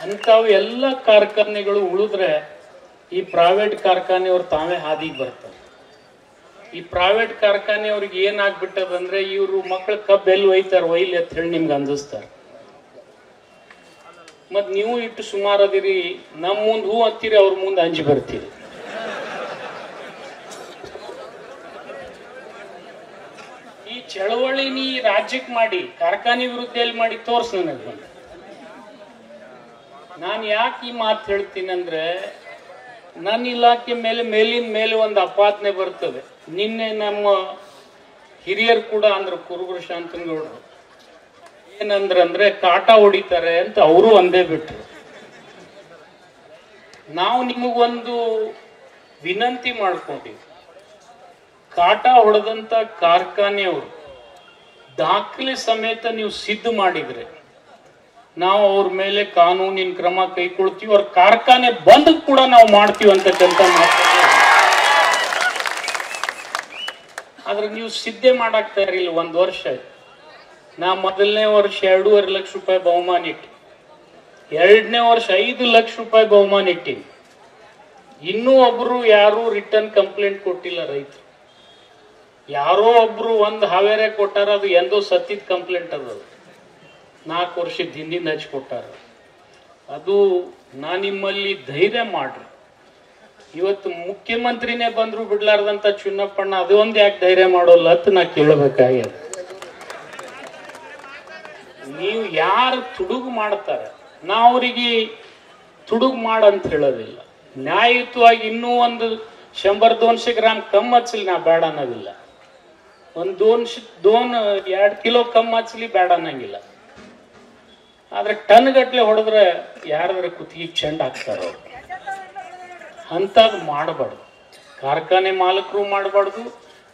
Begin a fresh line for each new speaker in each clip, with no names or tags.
ಅಂಥವು ಎಲ್ಲ ಕಾರ್ಖಾನೆಗಳು ಉಳಿದ್ರೆ ಈ ಪ್ರೈವೇಟ್ ಕಾರ್ಖಾನೆಯವ್ರು ತಾವೇ ಹಾದಿಗೆ ಬರ್ತಾರೆ. ಈ ಪ್ರೈವೇಟ್ ಕಾರ್ಖಾನೆಯವ್ರಿಗೆ ಏನಾಗ್ಬಿಟ್ಟದಂದ್ರೆ ಇವರು ಮಕ್ಕಳ ಕಬ್ಬು ಎಲ್ಲಿ ಒಯ್ತಾರೆ ಒಯ್ಲಿ ಅಂತ ಹೇಳಿ ನಿಮ್ಗೆ ಅಂದಿಸ್ತಾರೆ. ಮತ್ ನೀವು ಇಟ್ಟು ಸುಮಾರು ಅದಿರಿ, ನಮ್ಮ ಮುಂದೆ ಹೂ ಅಂತೀರಿ, ಅವ್ರ ಮುಂದೆ ಅಂಜಿ ಬರ್ತೀರಿ. ಈ ಚಳವಳಿ ನೀ ರಾಜ್ಯಕ್ಕೆ ಮಾಡಿ ಕಾರ್ಖಾನೆ ವಿರುದ್ಧ ಎಲ್ಲಿ ಮಾಡಿ ತೋರ್ಸ್ ನನಗೆ. ನಾನು ಯಾಕೆ ಈ ಮಾತು ಹೇಳ್ತೀನಿ ಅಂದ್ರೆ ನನ್ನ ಇಲಾಖೆ ಮೇಲೆ ಮೇಲಿನ ಮೇಲೆ ಒಂದು ಅಪಾದನೆ ಬರ್ತದೆ. ನಿನ್ನೆ ನಮ್ಮ ಹಿರಿಯರು ಕೂಡ ಅಂದ್ರು, ಕುರುಬರು ಶಾಂತನಗೌಡರು ಏನಂದ್ರೆ ಕಾಟ ಹೊಡಿತಾರೆ ಅಂತ ಅವರು ಅಂದೇ ಬಿಟ್ರು. ನಾವು ನಿಮಗೊಂದು ವಿನಂತಿ ಮಾಡ್ಕೊಂಡಿವಿ, ಕಾಟ ಹೊಡೆದಂತ ಕಾರ್ಖಾನೆಯವರು ದಾಖಲೆ ಸಮೇತ ನೀವು ಸಿದ್ಧ ಮಾಡಿದ್ರೆ ನಾವು ಅವ್ರ ಮೇಲೆ ಕಾನೂನಿನ ಕ್ರಮ ಕೈಗೊಳ್ತೀವಿ, ಅವ್ರ ಕಾರ್ಖಾನೆ ಬಂದ್ ಕೂಡ ನಾವು ಮಾಡ್ತೀವಿ ಅಂತಕ್ಕಂಥ ಮಾತು. ಆದ್ರೆ ನೀವು ಸಿದ್ಧೆ ಮಾಡಕ್ ತಯಾರಿಲ್ಲ. 1 ವರ್ಷ ಆಯ್ತು. ನಾ ಮೊದಲನೇ ವರ್ಷ 2.5 ಲಕ್ಷ ರೂಪಾಯಿ ಬಹುಮಾನ ಇಟ್ಟಿ, 2ನೇ ವರ್ಷ 5 ಲಕ್ಷ ರೂಪಾಯಿ ಬಹುಮಾನ ಇಟ್ಟಿನಿ. ಇನ್ನೂ ಒಬ್ರು ಯಾರು ರಿಟರ್ನ್ ಕಂಪ್ಲೇಂಟ್ ಕೊಟ್ಟಿಲ್ಲ ರೈತರು. ಯಾರೋ ಒಬ್ರು ಒಂದು ಹಾವೇರೆ ಕೊಟ್ಟಾರ, ಅದು ಎಂದೋ ಸತ್ತಿದ ಕಂಪ್ಲೇಂಟ್ ಅದು 4 ವರ್ಷದ ಹಿಂದಿಂದ ಹಚ್ಕೊಟ್ಟಾರ. ಅದು ನಾ ನಿಮ್ಮಲ್ಲಿ ಧೈರ್ಯ ಮಾಡ್ರಿ. ಇವತ್ತು ಮುಖ್ಯಮಂತ್ರಿನೇ ಬಂದ್ರು ಬಿಡ್ಲಾರ್ದಂತ ಚುನ್ನಪ್ಪಣ್ಣ ಅದೊಂದು ಯಾಕೆ ಧೈರ್ಯ ಮಾಡೋಲ್ಲ ಅಂತ ನಾ ಕೇಳಬೇಕಾಗ್ಯದ. ನೀವು ಯಾರು ತುಡುಗು ಮಾಡ್ತಾರೆ ನಾ ಅವ್ರಿಗೆ ತುಡುಗು ಮಾಡಂತ ಹೇಳೋದಿಲ್ಲ. ನ್ಯಾಯಯುತವಾಗಿ ಇನ್ನೂ ಒಂದು 100-200 ಗ್ರಾಮ್ ಕಮ್ಮಿ ಹಚ್ಚಲಿ ನಾ ಬೇಡ ಅನ್ನೋದಿಲ್ಲ. ಒಂದು 2 ಕಿಲೋ ಕಮ್ಮಿ ಹಚ್ಚಲಿ ಬೇಡ ಅನ್ನಂಗಿಲ್ಲ. ಆದ್ರೆ ಟನ್ ಗಟ್ಲೆ ಹೊಡೆದ್ರೆ ಯಾರಾದ್ರೆ ಕುತ್ತಿಗೆ ಚೆಂಡ ಹಾಕ್ತಾರ. ಅಂತದ್ ಮಾಡಬಾರ್ದು, ಕಾರ್ಖಾನೆ ಮಾಲಕರು ಮಾಡಬಾರ್ದು.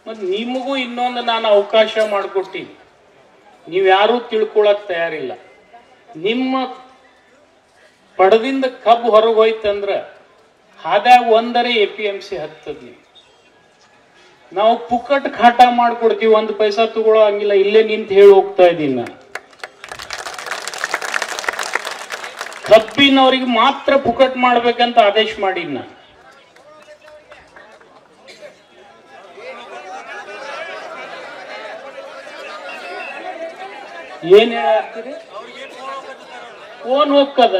ಮತ್ತು ನಿಮಗೂ ಇನ್ನೊಂದು ನಾನು ಅವಕಾಶ ಮಾಡಿಕೊಟ್ಟಿನಿ, ನೀವ್ಯಾರೂ ತಿಳ್ಕೊಳಕ್ ತಯಾರಿಲ್ಲ. ನಿಮ್ಮ ಪಡದಿಂದ ಕಬ್ಬು ಹೊರಗೆ ಹೋಯ್ತಂದ್ರ ಹಾದ್ಯಾಗ ಒಂದರೆ APMC ಹತ್ತದ. ನಾವು ಪುಕ್ಕಟ್ ಖಾಟ ಮಾಡ್ಕೊಡ್ತೀವಿ, 1 ಪೈಸಾ ತಗೊಳ್ಳೋ ಹಂಗಿಲ್ಲ. ಇಲ್ಲೇ ನಿಂತು ಹೇಳಿ ಹೋಗ್ತಾ ಇದ್ದೀನಿ ನಾನು. ಕಬ್ಬಿನವ್ರಿಗೆ ಮಾತ್ರ ಪುಕ್ಕಟ್ ಮಾಡ್ಬೇಕಂತ ಆದೇಶ ಮಾಡೀನಿ ನಾನು. ಏನ್ ಹೇಳ್ತೀರಿ? ಫೋನ್ ಹೋಗ್ತದ.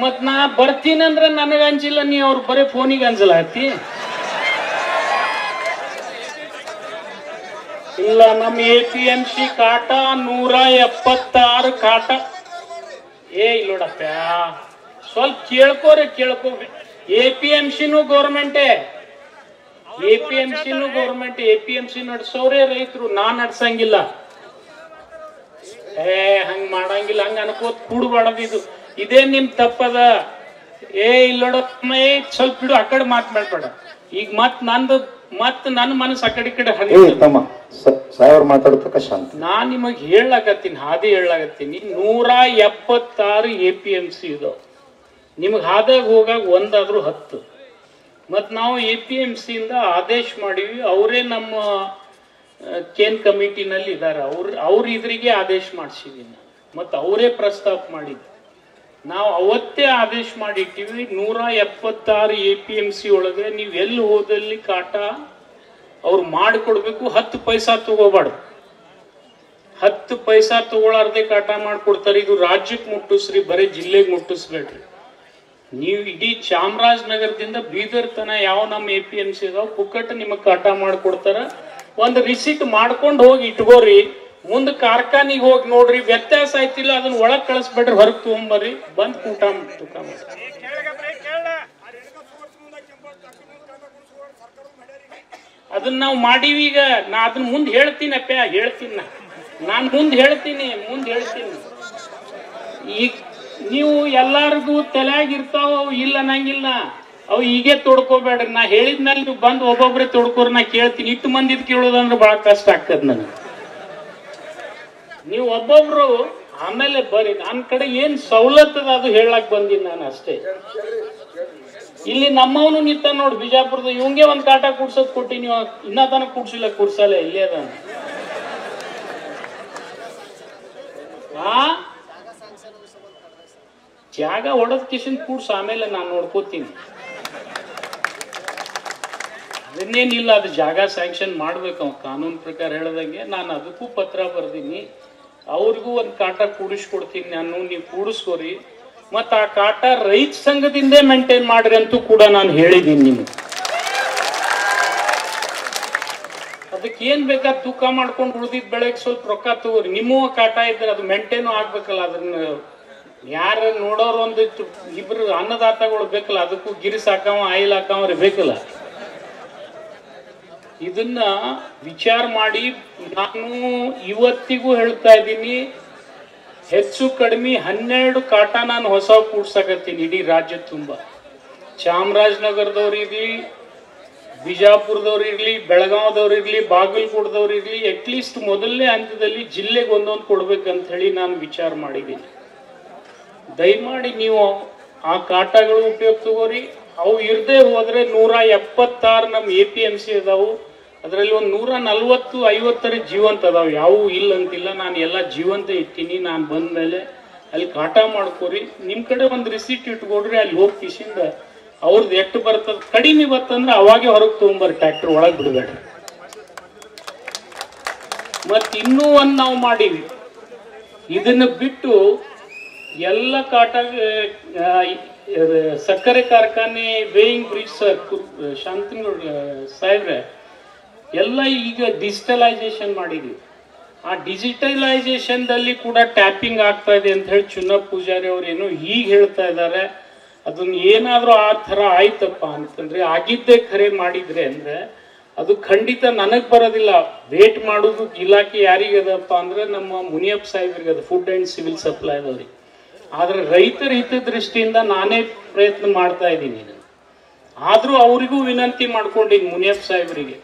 ಮತ್ ನಾ ಬರ್ತೀನಿ ಅಂದ್ರೆ ನನಗ ಅಂಜಿಲ್ಲ, ನೀ ಅವ್ರು ಬರೀ ಫೋನಿಗೆ ಅಂಜಲ ಹತ್ತಿ. ಇಲ್ಲ, ನಮ್ಮ APMC ಕಾಟ 176 ಕಾಟ. ಇಲ್ಲೋಡಪ್ಪ, ಸ್ವಲ್ಪ ಕೇಳ್ಕೋ. APMCನೂ ಗೌರ್ಮೆಂಟೇ, APMCನೂ ಗೌರ್ಮೆಂಟ್. APMC ನಡ್ಸೋರೇ ರೈತರು, ನಾ ನಡ್ಸಂಗಿಲ್ಲ. ಹಂಗ ಮಾಡಂಗಿಲ್ಲ, ಹಂಗ ಅನ್ಕೋತ್ ಕೂಡ್ಬಾರ್ದು. ಇದೇ ನಿಮ್ ತಪ್ಪದ. ಇಲ್ಲೋಡಮ್ಮ, ಸ್ವಲ್ಪ ಬಿಡು, ಆ ಕಡೆ ಮಾತಾಡ್ಬೇಡ. ಈಗ ನನ್ನ ಮನಸ್ಸು ಆ ಕಡೆ ಈ ಕಡೆ
ಸಾಯವ್ರು ಮಾತಾಡ್ತಕ್ಕ ಶಾಂತ.
ನಾನ್ ನಿಮಗ್ ಹೇಳಾಕತ್ತೀನಿ, ಹಾದಿ ಹೇಳಾಕತ್ತೀನಿ. 176 APMC ಇದಾವ. ನಿಮಗ್ ಹಾದಾಗ ಹೋಗಾಗ ಒಂದಾದ್ರೂ 10. ಮತ್ ನಾವು APMC ಇಂದ ಆದೇಶ ಮಾಡಿವಿ. ಅವರೇ ನಮ್ಮ ಕೇನ್ ಕಮಿಟಿನಲ್ಲಿ ಇದಾರೆ. ಅವ್ರ ಇದ್ರಿಗೆ ಆದೇಶ ಮಾಡಿಸಿದೀನಿ. ಮತ್ ಅವರೇ ಪ್ರಸ್ತಾಪ ಮಾಡಿದ್ರು. ನಾವು ಅವತ್ತೇ ಆದೇಶ ಮಾಡಿಟ್ಟಿವಿ. 176 APMC ಒಳಗೆ ನೀವ್ ಎಲ್ಲಿ ಹೋದಲ್ಲಿ ಕಾಟ ಅವ್ರು ಮಾಡಿಕೊಡ್ಬೇಕು. 10 ಪೈಸಾ ತಗೋಬಾರ್ದು. 10 ಪೈಸಾ ತಗೊಳಾರ್ದೆ ಕಾಟ ಮಾಡ್ಕೊಡ್ತಾರೆ. ಇದು ರಾಜ್ಯಕ್ಕೆ ಮುಟ್ಟಿಸ್ರಿ, ಬರೀ ಜಿಲ್ಲೆಗೆ ಮುಟ್ಟಿಸ್ಬೇಡ್ರಿ. ನೀವು ಇಡೀ ಚಾಮರಾಜನಗರದಿಂದ ಬೀದರ್ ತನ ಯಾವ ನಮ್ಮ APMC ಇದಾವ ಪುಕ್ಕಟ್ ನಿಮಗ್ ಕಾಟ ಮಾಡ್ಕೊಡ್ತಾರ. ಒಂದು ರಿಸಿಟ್ ಮಾಡ್ಕೊಂಡು ಹೋಗಿ ಇಟ್ಕೋರಿ. ಮುಂದ್ ಕಾರ್ಖಾನಿಗೆ ಹೋಗಿ ನೋಡ್ರಿ, ವ್ಯತ್ಯಾಸ ಆಯ್ತಿಲ್ಲ ಅದನ್ನ ಒಳಗ್ ಕಳಿಸ್ಬೇಡ್ರಿ, ಹೊರಗೆ ತಗೊಂಬರ್ರಿ, ಬಂದ್ ತೂಕ ಮಾಡಿ. ಅದನ್ನ ನಾವು ಮಾಡೀವಿ. ಈಗ ನಾ ಅದನ್ನ ಮುಂದೆ ಹೇಳ್ತೀನಪ್ಪ, ನಾನು ಮುಂದೆ ಹೇಳ್ತೀನಿ. ಈಗ ನೀವು ಎಲ್ಲಾರ್ಗು ತಲೆಯಾಗಿರ್ತಾವ, ಅವು ಇಲ್ಲ ಅನ್ನಂಗಿಲ್ಲ. ಅವು ಹೀಗೆ ತೊಡ್ಕೋಬೇಡ್ರಿ. ನಾ ಹೇಳಿದ್ಮೇಲೆ ನೀವು ಬಂದು ಒಬ್ಬೊಬ್ರೆ ತೊಡ್ಕೋರಿ, ನಾ ಕೇಳ್ತೀನಿ. ಇಟ್ಟು ಮಂದಿದ್ ಕೇಳೋದಂದ್ರೆ ಬಹಳ ಕಷ್ಟ ಆಗ್ತದ ನನಗೆ. ನೀವು ಒಬ್ಬೊಬ್ರು ಆಮೇಲೆ ಬರ್ರಿ. ನನ್ನ ಕಡೆ ಏನ್ ಸವಲತ್ತದ ಅದು ಹೇಳಕ್ ಬಂದೀನಿ ನಾನು ಅಷ್ಟೇ. ಇಲ್ಲಿ ನಮ್ಮವನು ನಿಂತ ನೋಡಿ ಬಿಜಾಪುರದ, ಇವಂಗೆ ಒಂದ್ ಕಾಟ ಕೂಡ್ಸೋದ್ ಕೊಟ್ಟಿ. ನೀವು ಇನ್ನ ತನಕ ಕೂಡ್ಸಿಲ್ಲ, ಕೂಡ್ಸಲ್ಲ, ಇಲ್ಲೇ ಅದ. ಜಾಗ ಹೊಡೆದ ಕಿಶನ್ ಕೂಡ್ಸ್ ಆಮೇಲೆ ನಾನು ನೋಡ್ಕೋತೀನಿ. ಅದನ್ನೇನಿಲ್ಲ, ಅದು ಜಾಗ ಸ್ಯಾಂಕ್ಷನ್ ಮಾಡ್ಬೇಕು ಅವ ಕಾನೂನು ಪ್ರಕಾರ ಹೇಳ್ದಂಗೆ. ನಾನು ಅದಕ್ಕೂ ಪತ್ರ ಬರ್ದೀನಿ, ಅವ್ರಿಗೂ ಒಂದು ಕಾಟ ಕೂಡಿಸ್ಕೊಡ್ತೀನಿ ನಾನು, ನೀವು ಕೂಡಿಸ್ಕೋರಿ. ಮತ್ತು ಆ ಕಾಟ ರೈತ ಸಂಘದಿಂದೇ ಮೇಂಟೈನ್ ಮಾಡ್ರಿ ಅಂತೂ ಕೂಡ ನಾನು ಹೇಳಿದ್ದೀನಿ ನಿಮಗೆ. ಅದಕ್ಕೆ ಏನ್ ಬೇಕಾದ ತೂಕ ಮಾಡ್ಕೊಂಡು ಉಳಿದಿದ್ ಬೆಳೆಗೆ ಸ್ವಲ್ಪ ರೊಕ್ಕ ತಗೋರಿ. ನಿಮ್ಮೂ ಕಾಟ ಇದ್ರೆ ಅದು ಮೇಂಟೈನು ಆಗ್ಬೇಕಲ್ಲ. ಅದನ್ನ ಯಾರು ನೋಡೋರು ಒಂದಿಷ್ಟು ಇಬ್ರು ಅನ್ನದಾತಗಳು ಬೇಕಲ್ಲ, ಅದಕ್ಕೂ ಗಿರಿ ಸಾಕವ ಆಯಿಲ್ ಹಾಕವ್ರಿ ಬೇಕಲ್ಲ. ಇದನ್ನ ವಿಚಾರ ಮಾಡಿ ನಾನು ಇವತ್ತಿಗೂ ಹೇಳ್ತಾ ಇದ್ದೀನಿ, ಹೆಚ್ಚು ಕಡಿಮೆ 12 ಕಾಟ ನಾನು ಹೊಸ ಕೂಡ್ಸಕತ್ತೀನಿ ಇಡೀ ರಾಜ್ಯ ತುಂಬಾ. ಚಾಮರಾಜನಗರದವ್ರು ಇರ್ಲಿ, ಬಿಜಾಪುರದವ್ರು ಇರ್ಲಿ, ಬೆಳಗಾವದವ್ರು ಇರ್ಲಿ, ಬಾಗಲಕೋಟದವ್ರು ಇರ್ಲಿ, ಅಟ್ಲೀಸ್ಟ್ ಮೊದಲನೇ ಹಂತದಲ್ಲಿ ಜಿಲ್ಲೆಗೆ ಒಂದೊಂದು ಕೊಡ್ಬೇಕಂತ ಹೇಳಿ ನಾನು ವಿಚಾರ ಮಾಡಿದ್ದೀನಿ. ದಯಮಾಡಿ ನೀವು ಆ ಕಾಟಗಳು ಉಪಯೋಗ ತಗೋರಿ. ಅವು ಇರದೆ ಹೋದ್ರೆ 176 ನಮ್ಮ APMC ಅದಾವು. ಅದರಲ್ಲಿ ಒಂದು 140-50 ಜೀವಂತ ಅದಾವ, ಯಾವೂ ಇಲ್ಲ ಅಂತಿಲ್ಲ. ನಾನು ಎಲ್ಲ ಜೀವಂತ ಇಟ್ಟಿನಿ. ನಾನು ಬಂದ ಮೇಲೆ ಅಲ್ಲಿ ಕಾಟ ಮಾಡ್ಕೋರಿ. ನಿಮ್ಮ ಕಡೆ ಒಂದು ರಿಸೀಟ್ ಇಟ್ಕೊಡ್ರಿ, ಅಲ್ಲಿ ಹೋಗಿ ಕಿಶಿಂದ ಅವ್ರದ್ದು ಎಷ್ಟು ಬರ್ತದ, ಕಡಿಮೆ ಬರ್ತಂದ್ರೆ ಅವಾಗೆ ಹೊರಗೆ ತಗೊಂಬರ್ರಿ, ಟ್ರ್ಯಾಕ್ಟರ್ ಒಳಗೆ ಬಿಡಬೇಡ್ರಿ. ಮತ್ತು ಇನ್ನೂ ಒಂದು ನಾವು ಮಾಡೀವಿ, ಇದನ್ನು ಬಿಟ್ಟು ಎಲ್ಲ ಕಾಟ ಸಕ್ಕರೆ ಕಾರ್ಖಾನೆ, ವೇಯಿಂಗ್ ಬ್ರಿಡ್ಜ್ ಶಾಂತನಗೌಡ ಸಾಹೇಬ್ರೆ ಎಲ್ಲ ಈಗ ಡಿಜಿಟಲೈಸೇಷನ್ ಮಾಡಿದ್ವಿ. ಆ ಡಿಜಿಟಲೈಸೇಷನ್ದಲ್ಲಿ ಕೂಡ ಟ್ಯಾಪಿಂಗ್ ಆಗ್ತಾ ಇದೆ ಅಂತ ಹೇಳಿ ಚುನ್ನಪ್ಪ ಪೂಜಾರಿ ಅವರು ಏನೋ ಈಗ ಹೇಳ್ತಾ ಇದ್ದಾರೆ. ಅದನ್ನ ಏನಾದ್ರೂ ಆ ಥರ ಆಯ್ತಪ್ಪ ಅಂತಂದ್ರೆ, ಆಗಿದ್ದೇ ಖರೆ ಮಾಡಿದ್ರೆ ಅಂದ್ರೆ ಅದು ಖಂಡಿತ ನನಗೆ ಬರೋದಿಲ್ಲ. ವೇಟ್ ಮಾಡೋದು ಇಲಾಖೆ ಯಾರಿಗದಪ್ಪ ಅಂದ್ರೆ ನಮ್ಮ ಮುನಿಯಪ್ಪ ಸಾಹೇಬ್ರಿಗೆ, ಫುಡ್ ಅಂಡ್ ಸಿವಿಲ್ ಸಪ್ಲೈ ಅದವ್ರಿಗೆ. ಆದ್ರೆ ರೈತರ ಹಿತದೃಷ್ಟಿಯಿಂದ ನಾನೇ ಪ್ರಯತ್ನ ಮಾಡ್ತಾ ಇದ್ದೀನಿ. ಆದ್ರೂ ಅವರಿಗೂ ವಿನಂತಿ ಮಾಡ್ಕೊಂಡಿದ್ದೀನಿ ಮುನಿಯಪ್ಪ ಸಾಹೇಬ್ರಿಗೆ,